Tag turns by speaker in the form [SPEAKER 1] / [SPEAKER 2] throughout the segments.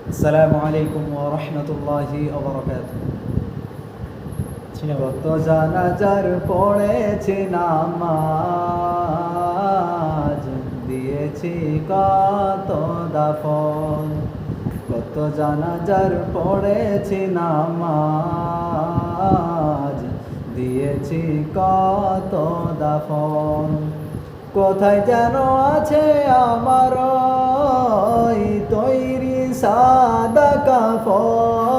[SPEAKER 1] আসসালামু আলাইকুম ওয়া রাহমাতুল্লাহি ওয়া বারাকাতুহু। কত জানাজার পড়েছি নামাজ, দিয়েছি কত দাফন। কত জানাজার পড়েছি নামাজ, দিয়েছি কত দাফন। কোথায় যেন আছে আমার ওই তৈরি সাদা কাফন,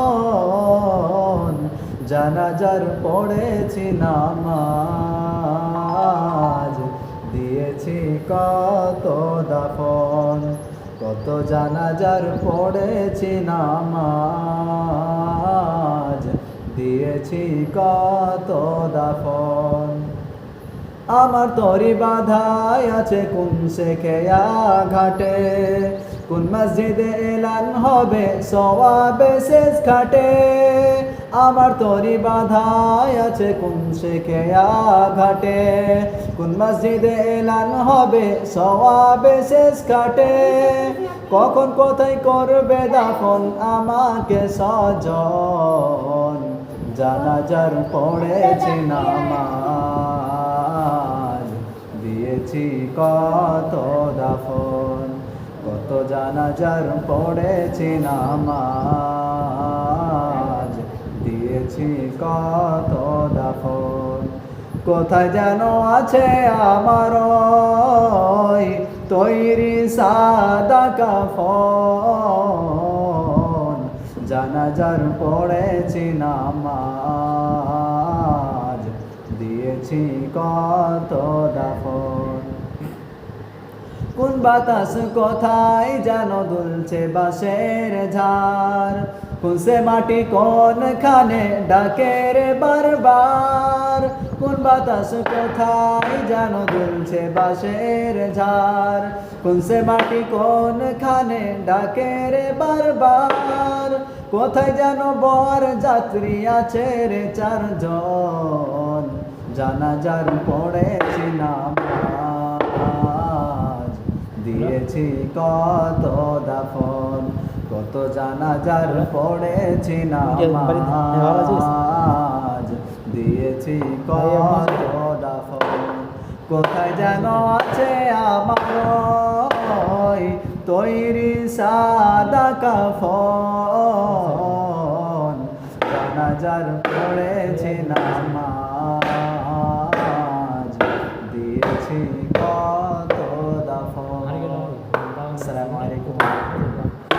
[SPEAKER 1] জানাজার পড়েছি নামাজ, দিয়েছি কত দাফন। কত জানাজার পড়েছি নামাজ, দিয়েছি কত দাফন। আমার তরি বাধায় আছে কোন শেখেয়া ঘাটে, কোন মসজিদে এলান হবে সওয়াবে শেষ ঘাটে। আমার তরি বাধায় আছে কোন শেখেয়া ঘাটে, কোন মসজিদে এলান হবে সওয়াবে শেষ ঘাটে। কখন কোথায় করবে দাফন আমাকে স্বজন, জানাজার পড়েছি নামাজ, দিয়েছি কত দাফন। কত জানাজার পড়েছি নামাজ, দিয়েছি কত দাফন। কোথায় যেন আছে আমার ওই তৈরি সাদা কাফন, জানাজার পড়েছি নামাজ, দিয়েছি কত দাফন। কোন বাতাস কোথায় যেন দুলছে বাঁশের ঝাড়, কোন সে মাটি কোনখানে ডাকে রে বারবার। কোন বাতাস কোথায় যেন দুলছে বাঁশের ঝাড়, কোন সে মাটি কোনখানে ডাকে রে বারবার। কোথায় যেন বর যাত্রী আছে রে চারজন, জানাজার পড়েছি নামাজ, দিয়েছি কত দাফন। কত জানাজার পড়েছি নামাজ, দিয়েছি কত দাফন। কোথায় যেন আছে আমার ওই তৈরি সাদা কাফন, জানাজার পড়েছি নামাজ, দিয়েছি কত দাফন। আসসালামু আলাইকুম।